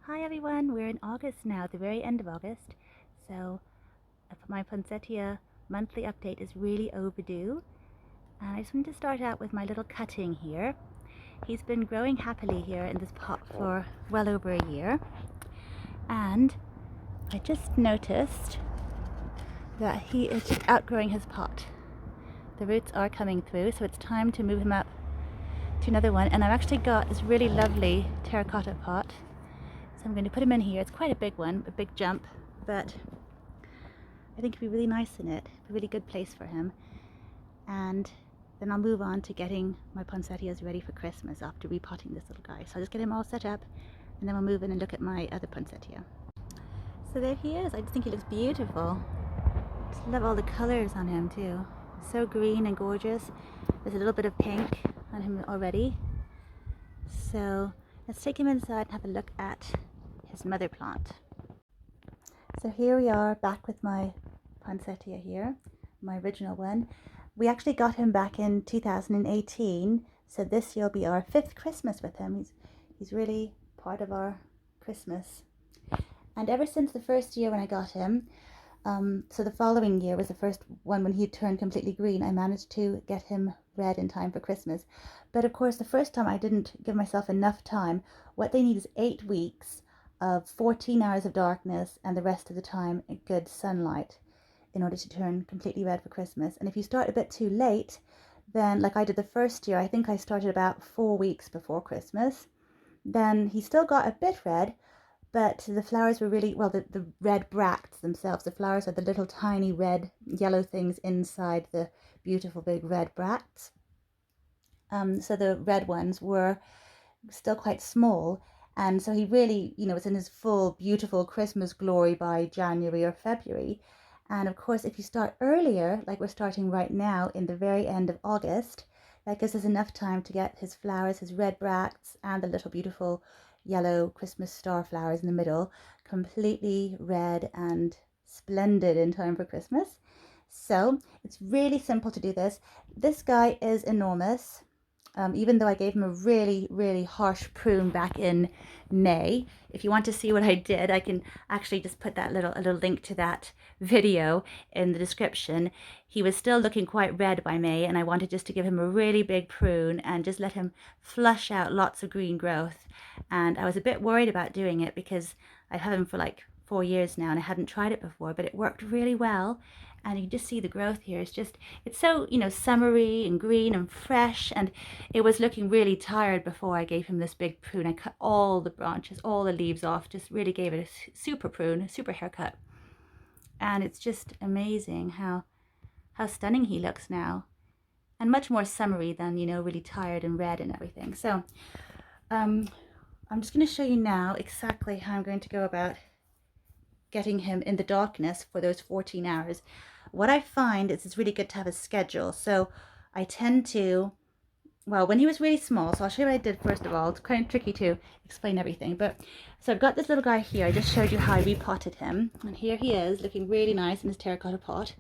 Hi everyone, we're in August now, the very end of August, so my Poinsettia monthly update is really overdue. And I just wanted to start out with my little cutting here. He's been growing happily here in this pot for well over a year, and I just noticed that he is just outgrowing his pot. The roots are coming through, so it's time to move him up to another one, and I've actually got this really lovely terracotta pot. So I'm going to put him in here. It's quite a big one, a big jump, but I think it'd be really nice in it, a really good place for him. And then I'll move on to getting my poinsettias ready for Christmas after repotting this little guy. So I'll just get him all set up, and then we'll move in and look at my other poinsettia. So there he is. I just think he looks beautiful. I just love all the colors on him too. So green and gorgeous. There's a little bit of pink on him already. So let's take him inside and have a look at his mother plant. So here we are back with my poinsettia here, my original one. We actually got him back in 2018, so this year will be our 5th Christmas with him. He's really part of our Christmas. And ever since the first year when I got him, so the following year was the first one when he turned completely green, I managed to get him red in time for Christmas. But of course the first time I didn't give myself enough time. What they need is 8 weeks of 14 hours of darkness and the rest of the time good sunlight in order to turn completely red for Christmas. And if you start a bit too late, then like I did the first year, I think I started about 4 weeks before Christmas, then he still got a bit red, but the flowers were really, well, the red bracts themselves, the flowers are the little tiny red yellow things inside the beautiful big red bracts. So the red ones were still quite small, and so he really, was in his full beautiful Christmas glory by January or February. And of course, if you start earlier, like we're starting right now in the very end of August, that gives us enough time to get his flowers, his red bracts, and the little beautiful yellow Christmas star flowers in the middle, completely red and splendid in time for Christmas. So it's really simple to do this. This guy is enormous. Even though I gave him a really, really harsh prune back in May. If you want to see what I did, I can actually just put a little link to that video in the description. He was still looking quite red by May, and I wanted just to give him a really big prune and just let him flush out lots of green growth. And I was a bit worried about doing it because I've had him for like 4 years now and I hadn't tried it before, but it worked really well. And you just see the growth here. It's so, summery and green and fresh. And it was looking really tired before I gave him this big prune. I cut all the branches, all the leaves off, just really gave it a super prune, a super haircut. And it's just amazing how stunning he looks now. And much more summery than, really tired and red and everything. So I'm just going to show you now exactly how I'm going to go about getting him in the darkness for those 14 hours. What I find is it's really good to have a schedule. So I tend to, well, when he was really small, so I'll show you what I did first of all. It's kind of tricky to explain everything, but so I've got this little guy here. I just showed you how I repotted him, and here he is looking really nice in his terracotta pot.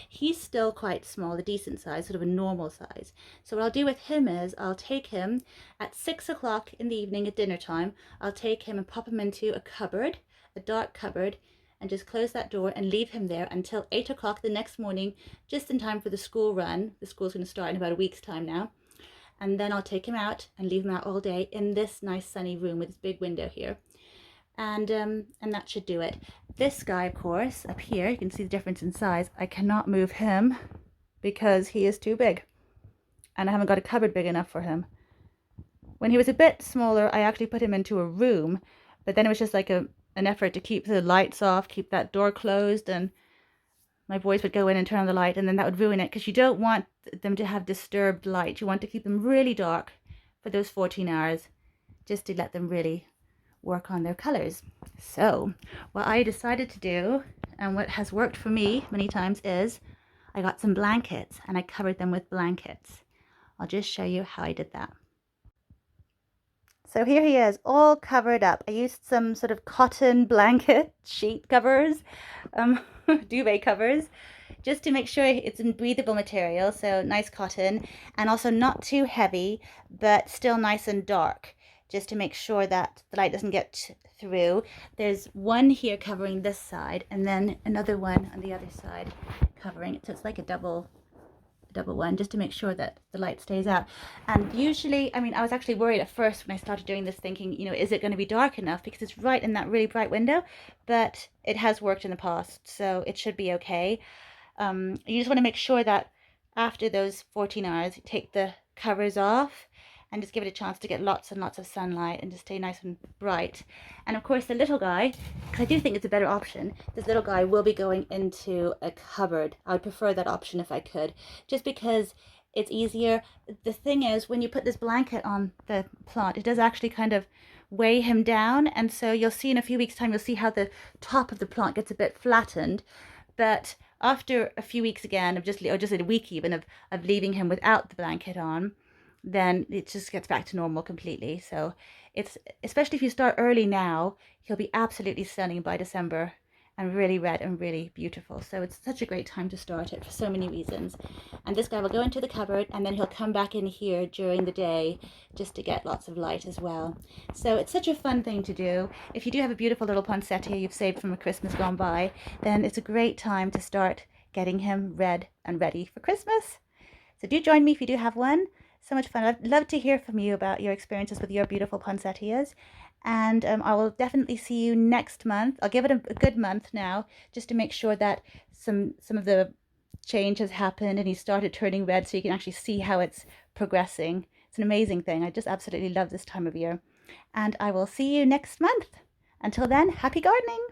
He's still quite small, a decent size, sort of a normal size. So what I'll do with him is I'll take him at 6 o'clock in the evening at dinner time. I'll take him and pop him into a cupboard, a dark cupboard, and just close that door and leave him there until 8 o'clock the next morning, just in time for the school run. The school's going to start in about a week's time now. And then I'll take him out and leave him out all day in this nice sunny room with this big window here. And that should do it. This guy, of course, up here, you can see the difference in size. I cannot move him because he is too big. And I haven't got a cupboard big enough for him. When he was a bit smaller, I actually put him into a room, but then it was just like an effort to keep the lights off, keep that door closed, and my boys would go in and turn on the light, and then that would ruin it because you don't want them to have disturbed light. You want to keep them really dark for those 14 hours just to let them really work on their colors. So what I decided to do, and what has worked for me many times, is I got some blankets and I covered them with blankets. I'll just show you how I did that. So here he is, all covered up. I used some sort of cotton blanket sheet covers, duvet covers, just to make sure it's in breathable material, so nice cotton, and also not too heavy, but still nice and dark, just to make sure that the light doesn't get through. There's one here covering this side, and then another one on the other side covering it. So it's like a double one, just to make sure that the light stays out. And usually, I mean, I was actually worried at first when I started doing this, thinking, you know, is it going to be dark enough, because it's right in that really bright window, but it has worked in the past, so it should be okay. You just want to make sure that after those 14 hours, you take the covers off and just give it a chance to get lots and lots of sunlight and just stay nice and bright. And of course the little guy, because I do think it's a better option, this little guy will be going into a cupboard. I would prefer that option if I could, just because it's easier. The thing is, when you put this blanket on the plant, it does actually kind of weigh him down, and so you'll see in a few weeks time, you'll see how the top of the plant gets a bit flattened. But after a few weeks again of just a week even of leaving him without the blanket on, then it just gets back to normal completely. So it's, especially if you start early now, he'll be absolutely stunning by December and really red and really beautiful. So it's such a great time to start it for so many reasons. And this guy will go into the cupboard, and then he'll come back in here during the day just to get lots of light as well. So it's such a fun thing to do. If you do have a beautiful little poinsettia you've saved from a Christmas gone by, then it's a great time to start getting him red and ready for Christmas. So do join me if you do have one. So much fun. I'd love to hear from you about your experiences with your beautiful poinsettias. And I will definitely see you next month. I'll give it a good month now, just to make sure that some of the change has happened and he started turning red, so you can actually see how it's progressing. It's an amazing thing. I just absolutely love this time of year. And I will see you next month. Until then, happy gardening!